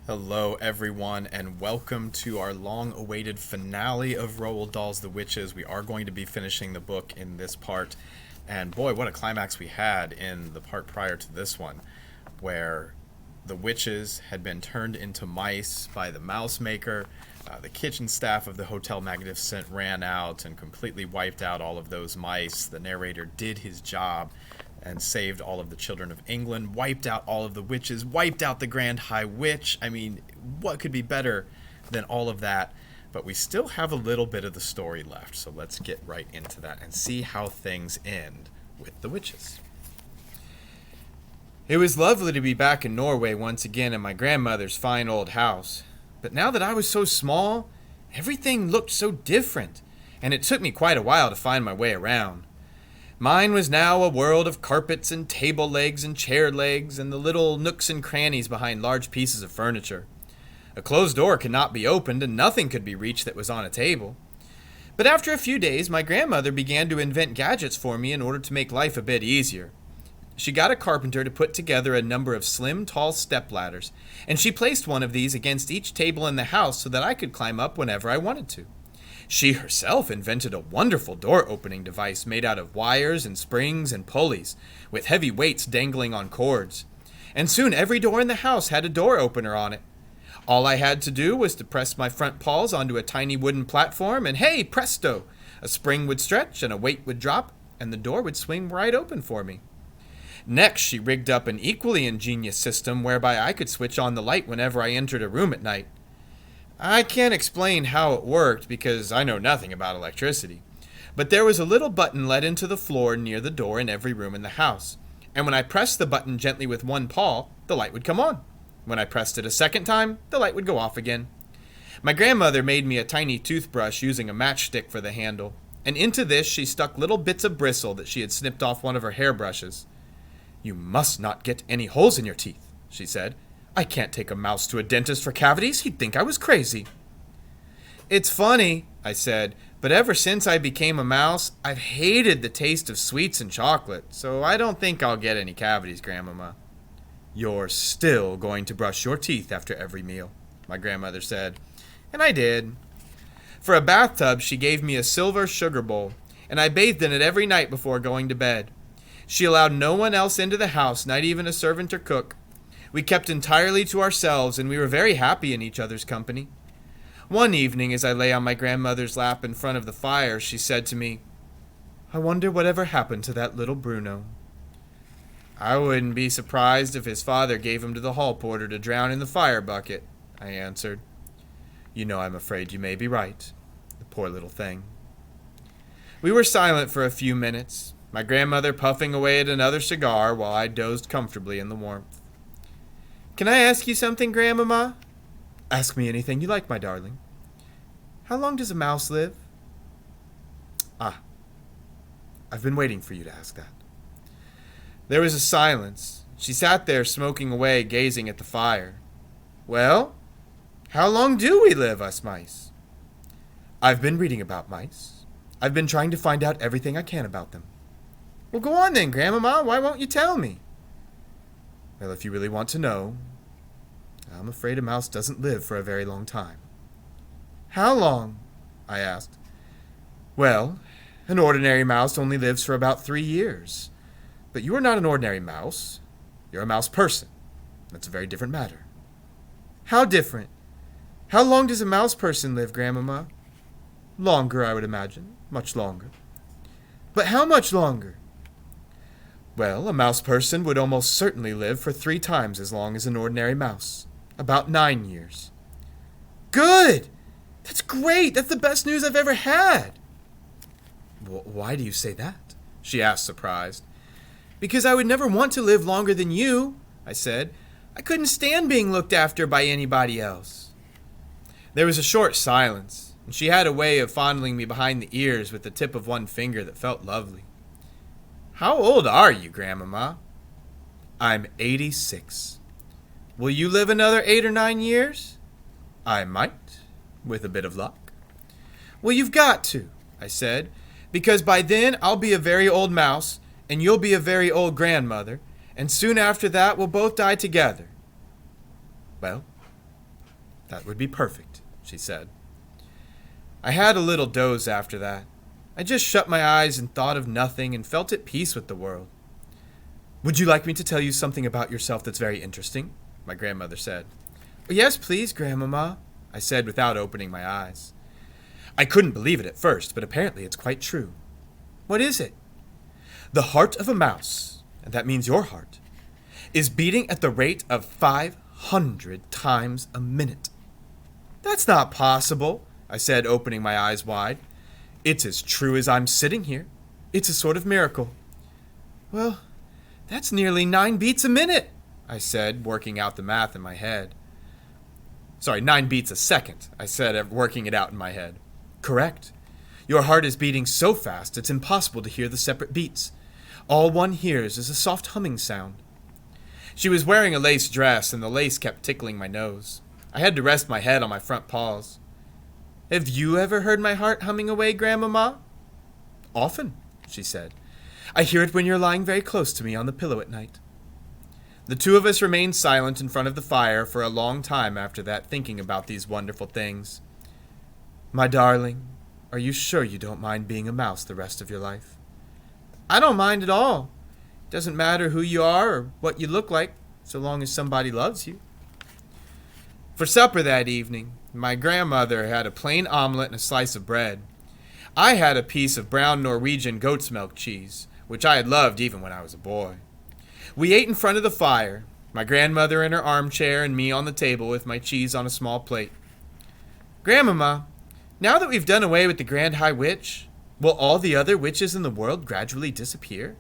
Hello, everyone, and welcome to our long-awaited finale of Roald Dahl's The Witches. We are going to be finishing the book in this part, and boy, what a climax we had in the part prior to this one, where the witches had been turned into mice by the mouse maker. The kitchen staff of the Hotel Magnificent ran out and completely wiped out all of those mice. The narrator did his job and saved all of the children of England, wiped out all of the witches, wiped out the Grand High Witch. I mean, what could be better than all of that? But we still have a little bit of the story left, so let's get right into that and see how things end with the witches. It was lovely to be back in Norway once again in my grandmother's fine old house. But now that I was so small, everything looked so different, and it took me quite a while to find my way around. Mine was now a world of carpets and table legs and chair legs and the little nooks and crannies behind large pieces of furniture. A closed door could not be opened and nothing could be reached that was on a table. But after a few days, my grandmother began to invent gadgets for me in order to make life a bit easier. She got a carpenter to put together a number of slim, tall stepladders, and she placed one of these against each table in the house so that I could climb up whenever I wanted to. She herself invented a wonderful door-opening device made out of wires and springs and pulleys, with heavy weights dangling on cords. And soon every door in the house had a door opener on it. All I had to do was to press my front paws onto a tiny wooden platform, and hey, presto! A spring would stretch and a weight would drop, and the door would swing right open for me. Next, she rigged up an equally ingenious system whereby I could switch on the light whenever I entered a room at night. I can't explain how it worked because I know nothing about electricity, but there was a little button let into the floor near the door in every room in the house, and when I pressed the button gently with one paw, the light would come on. When I pressed it a second time, the light would go off again. My grandmother made me a tiny toothbrush using a matchstick for the handle, and into this she stuck little bits of bristle that she had snipped off one of her hairbrushes. "You must not get any holes in your teeth," she said. "I can't take a mouse to a dentist for cavities. He'd think I was crazy." "It's funny," I said, "but ever since I became a mouse, I've hated the taste of sweets and chocolate, so I don't think I'll get any cavities, Grandmama." "You're still going to brush your teeth after every meal," my grandmother said, and I did. For a bathtub, she gave me a silver sugar bowl, and I bathed in it every night before going to bed. She allowed no one else into the house, not even a servant or cook. We kept entirely to ourselves, and we were very happy in each other's company. One evening, as I lay on my grandmother's lap in front of the fire, she said to me, "I wonder whatever happened to that little Bruno." "I wouldn't be surprised if his father gave him to the hall porter to drown in the fire bucket," I answered. "You know, I'm afraid you may be right. The poor little thing." We were silent for a few minutes, my grandmother puffing away at another cigar while I dozed comfortably in the warmth. "Can I ask you something, Grandmama?" "Ask me anything you like, my darling." "How long does a mouse live?" "Ah, I've been waiting for you to ask that." There was a silence. She sat there smoking away, gazing at the fire. "Well, how long do we live, us mice?" "I've been reading about mice. I've been trying to find out everything I can about them." "Well, go on then, Grandmama. Why won't you tell me?" "Well, if you really want to know, I'm afraid a mouse doesn't live for a very long time." "How long?" I asked. "Well, an ordinary mouse only lives for about 3 years. But you are not an ordinary mouse. You're a mouse person. That's a very different matter." "How different? How long does a mouse person live, Grandmama?" "Longer, I would imagine. Much longer." "But how much longer?" "Well, a mouse person would almost certainly live for 3 times as long as an ordinary mouse. About 9 years. "Good! That's great! That's the best news I've ever had!" "Why do you say that?" she asked, surprised. "Because I would never want to live longer than you," I said. "I couldn't stand being looked after by anybody else." There was a short silence, and she had a way of fondling me behind the ears with the tip of one finger that felt lovely. "How old are you, Grandmama?" "I'm 86. "Will you live another 8 or 9 years?" "I might, with a bit of luck." "Well, you've got to," I said, "because by then I'll be a very old mouse, and you'll be a very old grandmother, and soon after that we'll both die together." "Well, That would be perfect, she said. I had a little doze after that. I just shut my eyes and thought of nothing and felt at peace with the world. Would you like me to tell you something about yourself that's very interesting? My grandmother said. Yes, please, Grandmama, I said without opening my eyes. I couldn't believe it at first, but apparently it's quite true. What is it? The heart of a mouse, and that means your heart, is beating at the rate of 500 times a minute. That's not possible, I said, opening my eyes wide. It's as true as I'm sitting here. It's a sort of miracle. Well, that's nearly 9 beats a minute, I said, working out the math in my head. Sorry, 9 beats a second, I said, working it out in my head. Correct. Your heart is beating so fast it's impossible to hear the separate beats. All one hears is a soft humming sound. She was wearing a lace dress, and the lace kept tickling my nose. I had to rest my head on my front paws. Have you ever heard my heart humming away, Grandmama? Often, she said. I hear it when you're lying very close to me on the pillow at night. The two of us remained silent in front of the fire for a long time after that, thinking about these wonderful things. My darling, are you sure you don't mind being a mouse the rest of your life? I don't mind at all. It doesn't matter who you are or what you look like, so long as somebody loves you. For supper that evening, my grandmother had a plain omelet and a slice of bread. I had a piece of brown Norwegian goat's milk cheese, which I had loved even when I was a boy. We ate in front of the fire, my grandmother in her armchair and me on the table with my cheese on a small plate. Grandmama, now that we've done away with the Grand High Witch, will all the other witches in the world gradually disappear?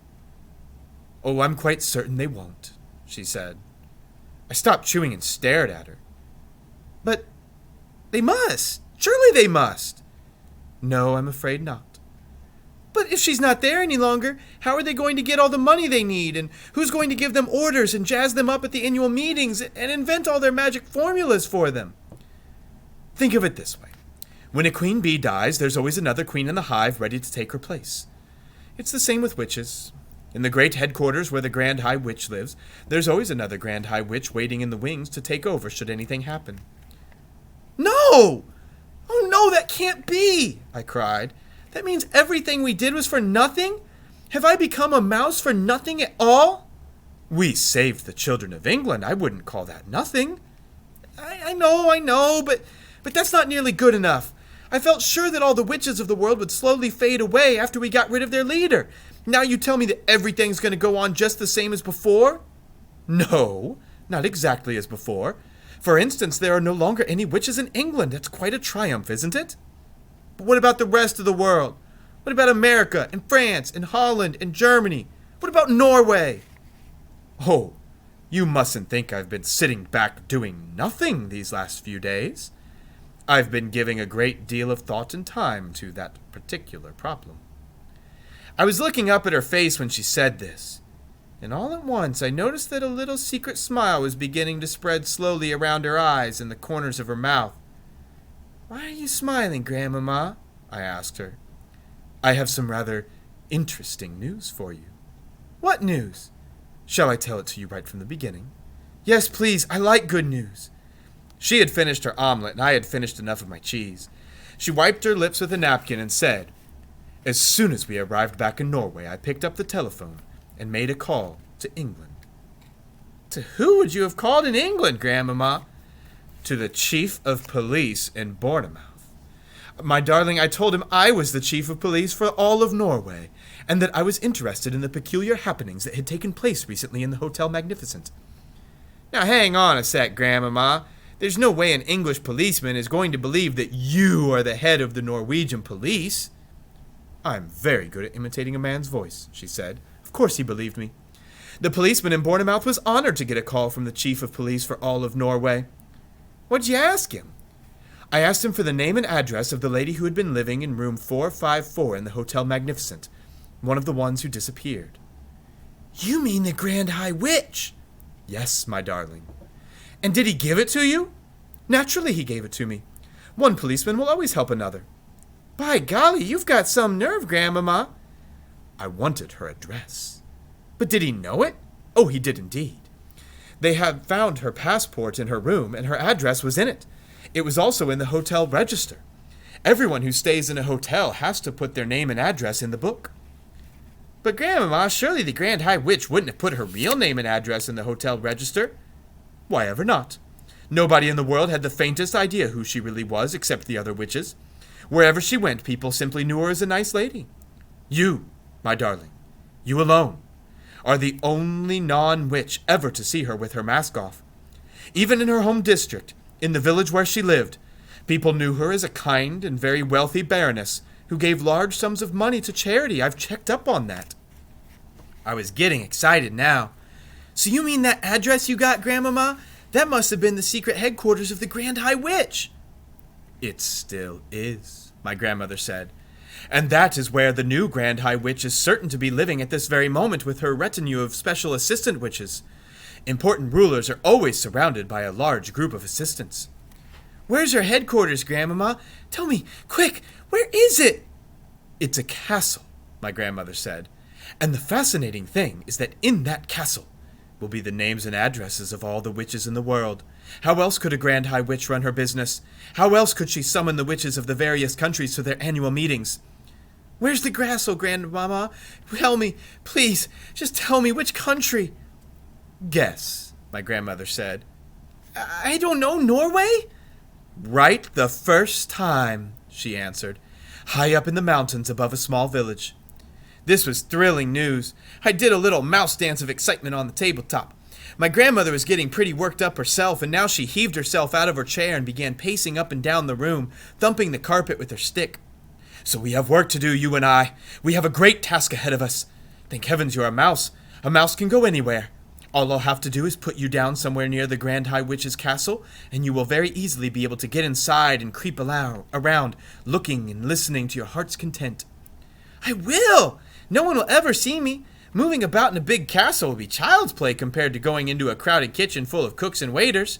Oh, I'm quite certain they won't, she said. I stopped chewing and stared at her. But they must. Surely they must. No, I'm afraid not. But if she's not there any longer, how are they going to get all the money they need? And who's going to give them orders and jazz them up at the annual meetings and invent all their magic formulas for them? Think of it this way. When a queen bee dies, there's always another queen in the hive ready to take her place. It's the same with witches. In the great headquarters where the Grand High Witch lives, there's always another Grand High Witch waiting in the wings to take over should anything happen. No! Oh no, that can't be! I cried. That means everything we did was for nothing? Have I become a mouse for nothing at all? We saved the children of England. I wouldn't call that nothing. I know, but that's not nearly good enough. I felt sure that all the witches of the world would slowly fade away after we got rid of their leader. Now you tell me that everything's going to go on just the same as before? No, not exactly as before. For instance, there are no longer any witches in England. That's quite a triumph, isn't it? But what about the rest of the world? What about America and France and Holland and Germany? What about Norway? Oh, you mustn't think I've been sitting back doing nothing these last few days. I've been giving a great deal of thought and time to that particular problem. I was looking up at her face when she said this, and all at once I noticed that a little secret smile was beginning to spread slowly around her eyes and the corners of her mouth. Why are you smiling, Grandmama? I asked her. I have some rather interesting news for you. What news? Shall I tell it to you right from the beginning? Yes, please. I like good news. She had finished her omelet, and I had finished enough of my cheese. She wiped her lips with a napkin and said, As soon as we arrived back in Norway, I picked up the telephone and made a call to England. To who would you have called in England, Grandmama? To the chief of police in Bournemouth. My darling, I told him I was the chief of police for all of Norway, and that I was interested in the peculiar happenings that had taken place recently in the Hotel Magnificent. Now hang on a sec, Grandmama. There's no way an English policeman is going to believe that you are the head of the Norwegian police. I'm very good at imitating a man's voice, she said. Of course he believed me. The policeman in Bournemouth was honored to get a call from the chief of police for all of Norway. What'd you ask him? I asked him for the name and address of the lady who had been living in room 454 in the Hotel Magnificent, one of the ones who disappeared. You mean the Grand High Witch? Yes, my darling. And did he give it to you? Naturally he gave it to me. One policeman will always help another. By golly, you've got some nerve, Grandmama. I wanted her address. But did he know it? Oh, he did indeed. They had found her passport in her room, and her address was in it. It was also in the hotel register. Everyone who stays in a hotel has to put their name and address in the book. But Grandmama, surely the Grand High Witch wouldn't have put her real name and address in the hotel register. Why ever not? Nobody in the world had the faintest idea who she really was except the other witches. Wherever she went, people simply knew her as a nice lady. You, my darling, you alone, are the only non-witch ever to see her with her mask off. Even in her home district, in the village where she lived, people knew her as a kind and very wealthy baroness who gave large sums of money to charity. I've checked up on that. I was getting excited now. So you mean that address you got, Grandmama? That must have been the secret headquarters of the Grand High Witch. It still is, my grandmother said. And that is where the new Grand High Witch is certain to be living at this very moment with her retinue of special assistant witches. Important rulers are always surrounded by a large group of assistants. Where's her headquarters, Grandmama? Tell me, quick, where is it? It's a castle, my grandmother said. And the fascinating thing is that in that castle will be the names and addresses of all the witches in the world. How else could a Grand High Witch run her business? How else could she summon the witches of the various countries to their annual meetings? Where's the castle, Grandmama? Tell me, please, just tell me which country. Guess, my grandmother said. I don't know, Norway? Right the first time, she answered, high up in the mountains above a small village. This was thrilling news. I did a little mouse dance of excitement on the tabletop. My grandmother was getting pretty worked up herself, and now she heaved herself out of her chair and began pacing up and down the room, thumping the carpet with her stick. So we have work to do, you and I. We have a great task ahead of us. Thank heavens you're a mouse. A mouse can go anywhere. All I'll have to do is put you down somewhere near the Grand High Witch's castle, and you will very easily be able to get inside and creep around, looking and listening to your heart's content. I will! No one will ever see me. Moving about in a big castle will be child's play compared to going into a crowded kitchen full of cooks and waiters.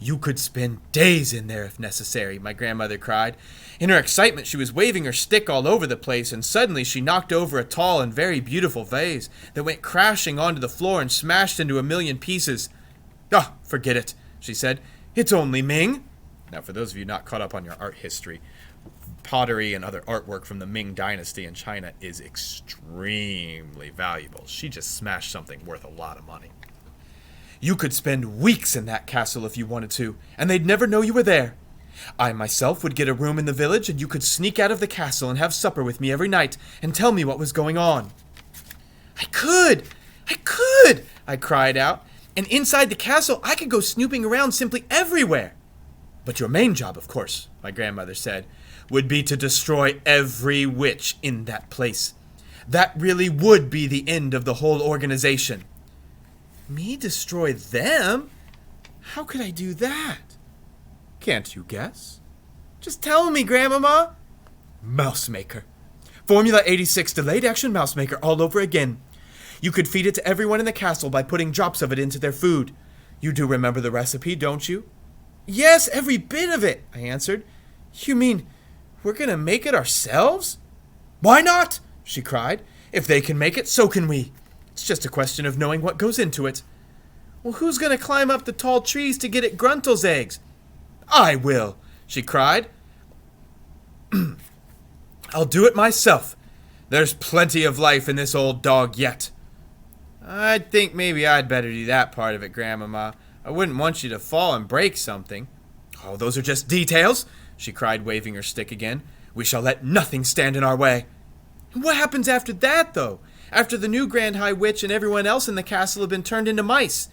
You could spend days in there if necessary, my grandmother cried. In her excitement, she was waving her stick all over the place, and suddenly she knocked over a tall and very beautiful vase that went crashing onto the floor and smashed into a million pieces. Ah, forget it, she said. It's only Ming. Now, for those of you not caught up on your art history, pottery and other artwork from the Ming Dynasty in China is extremely valuable. She just smashed something worth a lot of money. You could spend weeks in that castle if you wanted to, and they'd never know you were there. I myself would get a room in the village, and you could sneak out of the castle and have supper with me every night and tell me what was going on. I could! I cried out. And inside the castle, I could go snooping around simply everywhere. But your main job, of course, my grandmother said, would be to destroy every witch in that place. That really would be the end of the whole organization. Me destroy them? How could I do that? Can't you guess? Just tell me, Grandmama. Mousemaker. Formula 86 delayed action mousemaker all over again. You could feed it to everyone in the castle by putting drops of it into their food. You do remember the recipe, don't you? Yes, every bit of it, I answered. You mean we're gonna make it ourselves? Why not? She cried. If they can make it, so can we. It's just a question of knowing what goes into it. Well, who's gonna climb up the tall trees to get at Gruntel's eggs? I will, she cried. I'll do it myself. There's plenty of life in this old dog yet. I think maybe I'd better do that part of it, Grandmama. I wouldn't want you to fall and break something. Oh, those are just details, she cried, waving her stick again. We shall let nothing stand in our way. What happens after that, though? After the new Grand High Witch and everyone else in the castle have been turned into mice?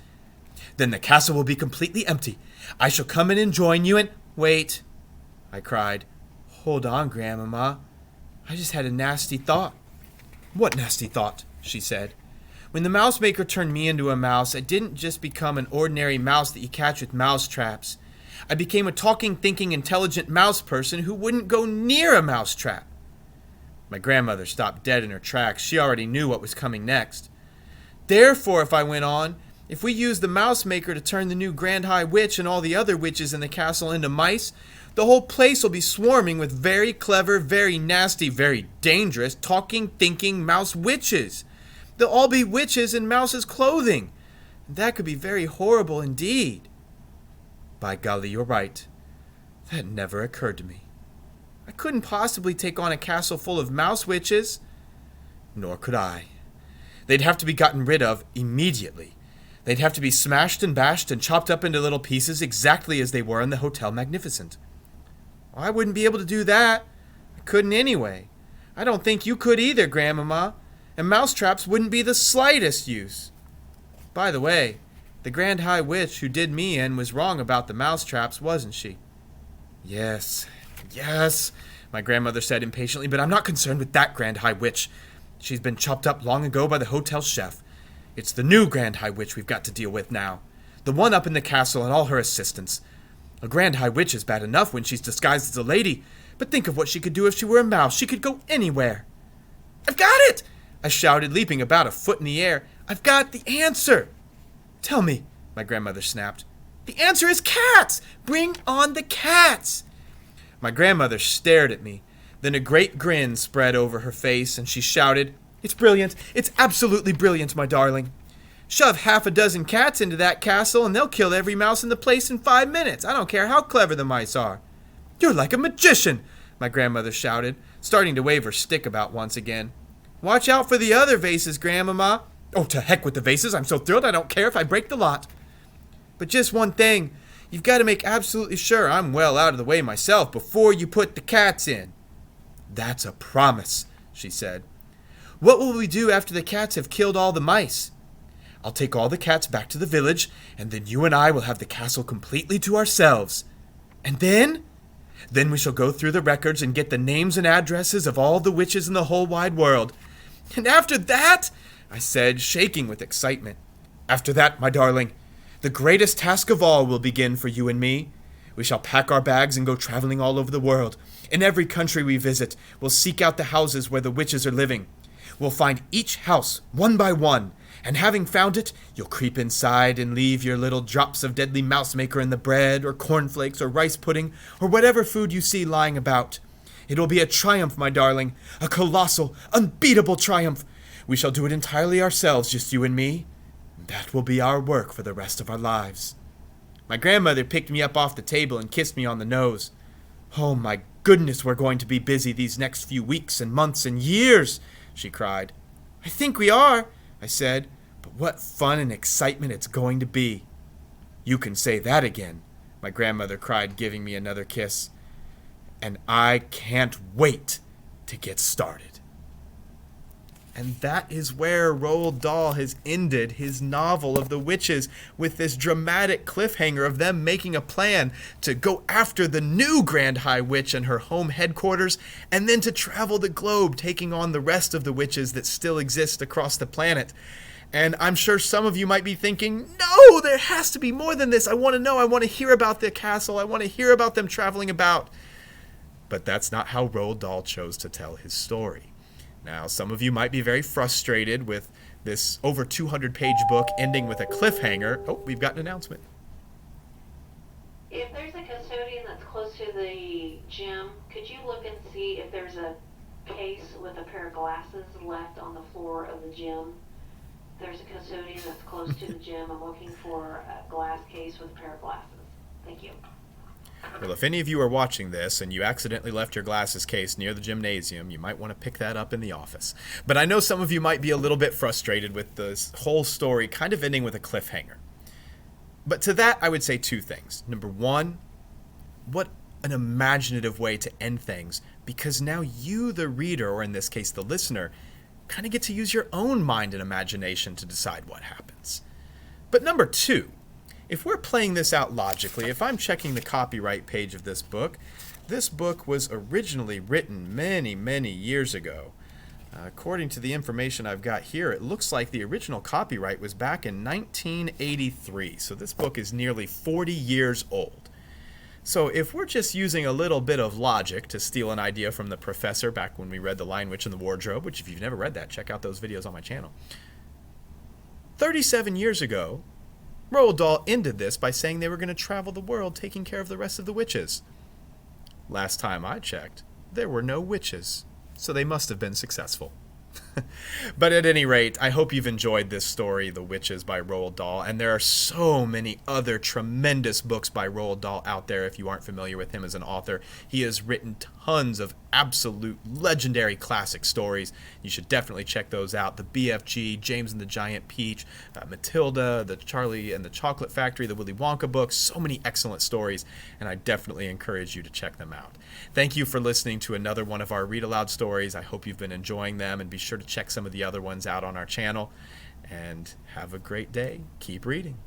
Then the castle will be completely empty. I shall come in and join you and... Wait, I cried. Hold on, Grandmama. I just had a nasty thought. What nasty thought? She said. When the mousemaker turned me into a mouse, I didn't just become an ordinary mouse that you catch with mouse traps. I became a talking, thinking, intelligent mouse person who wouldn't go near a mouse trap. My grandmother stopped dead in her tracks. She already knew what was coming next. Therefore, if I went on, if we use the mousemaker to turn the new Grand High Witch and all the other witches in the castle into mice, the whole place will be swarming with very clever, very nasty, very dangerous, talking, thinking mouse witches. They'll all be witches in mouse's clothing. And that could be very horrible indeed. By golly, you're right. That never occurred to me. I couldn't possibly take on a castle full of mouse witches. Nor could I. They'd have to be gotten rid of immediately. They'd have to be smashed and bashed and chopped up into little pieces exactly as they were in the Hotel Magnificent. I wouldn't be able to do that. I couldn't anyway. I don't think you could either, Grandmama. And mousetraps wouldn't be the slightest use. By the way, the Grand High Witch who did me in was wrong about the mousetraps, wasn't she? Yes, my grandmother said impatiently, but I'm not concerned with that Grand High Witch. She's been chopped up long ago by the hotel chef. It's the new Grand High Witch we've got to deal with now. The one up in the castle and all her assistants. A Grand High Witch is bad enough when she's disguised as a lady, but think of what she could do if she were a mouse. She could go anywhere. I've got it! I shouted, leaping about a foot in the air. I've got the answer! Tell me, my grandmother snapped. The answer is cats! Bring on the cats! My grandmother stared at me. Then a great grin spread over her face, and she shouted, It's brilliant! It's absolutely brilliant, my darling! Shove half a dozen cats into that castle, and they'll kill every mouse in the place in 5 minutes. I don't care how clever the mice are. You're like a magician, my grandmother shouted, starting to wave her stick about once again. Watch out for the other vases, Grandmama. Oh, to heck with the vases. I'm so thrilled I don't care if I break the lot. But just one thing. You've got to make absolutely sure I'm well out of the way myself before you put the cats in. That's a promise, she said. What will we do after the cats have killed all the mice? I'll take all the cats back to the village, and then you and I will have the castle completely to ourselves. And then? Then we shall go through the records and get the names and addresses of all the witches in the whole wide world. And after that, I said, shaking with excitement. After that, my darling, the greatest task of all will begin for you and me. We shall pack our bags and go traveling all over the world. In every country we visit, we'll seek out the houses where the witches are living. We'll find each house one by one, and having found it, you'll creep inside and leave your little drops of deadly mouse maker in the bread, or cornflakes, or rice pudding, or whatever food you see lying about. It will be a triumph, my darling, a colossal, unbeatable triumph. We shall do it entirely ourselves, just you and me. That will be our work for the rest of our lives. My grandmother picked me up off the table and kissed me on the nose. Oh, my goodness, we're going to be busy these next few weeks and months and years, she cried. I think we are, I said, but what fun and excitement it's going to be. You can say that again, my grandmother cried, giving me another kiss. And I can't wait to get started. And that is where Roald Dahl has ended his novel of the witches, with this dramatic cliffhanger of them making a plan to go after the new Grand High Witch and her home headquarters, and then to travel the globe, taking on the rest of the witches that still exist across the planet. And I'm sure some of you might be thinking, no, there has to be more than this. I want to know. I want to hear about the castle. I want to hear about them traveling about. But that's not how Roald Dahl chose to tell his story. Now, some of you might be very frustrated with this over 200-page book ending with a cliffhanger. Oh, we've got an announcement. If there's a custodian that's close to the gym, could you look and see if there's a case with a pair of glasses left on the floor of the gym? There's a custodian that's close to the gym. I'm looking for a glass case with a pair of glasses. Thank you. Well, if any of you are watching this and you accidentally left your glasses case near the gymnasium, you might want to pick that up in the office. But I know some of you might be a little bit frustrated with this whole story kind of ending with a cliffhanger. But to that, I would say two things. Number one, what an imaginative way to end things, because now you, the reader, or in this case, the listener, kind of get to use your own mind and imagination to decide what happens. But number two, if we're playing this out logically, if I'm checking the copyright page of this book was originally written many, many years ago. According to the information I've got here, it looks like the original copyright was back in 1983. So this book is nearly 40 years old. So if we're just using a little bit of logic to steal an idea from the professor back when we read The Lion, Witch, and the Wardrobe, which if you've never read that, check out those videos on my channel. 37 years ago, Roald Dahl ended this by saying they were going to travel the world taking care of the rest of the witches. Last time I checked, there were no witches, so they must have been successful. But at any rate, I hope you've enjoyed this story, The Witches by Roald Dahl. And there are so many other tremendous books by Roald Dahl out there if you aren't familiar with him as an author. He has written tons of absolute legendary classic stories. You should definitely check those out. The BFG, James and the Giant Peach, Matilda, the Charlie and the Chocolate Factory, the Willy Wonka books. So many excellent stories, and I definitely encourage you to check them out. Thank you for listening to another one of our Read Aloud stories. I hope you've been enjoying them, and be sure to check some of the other ones out on our channel. And have a great day. Keep reading.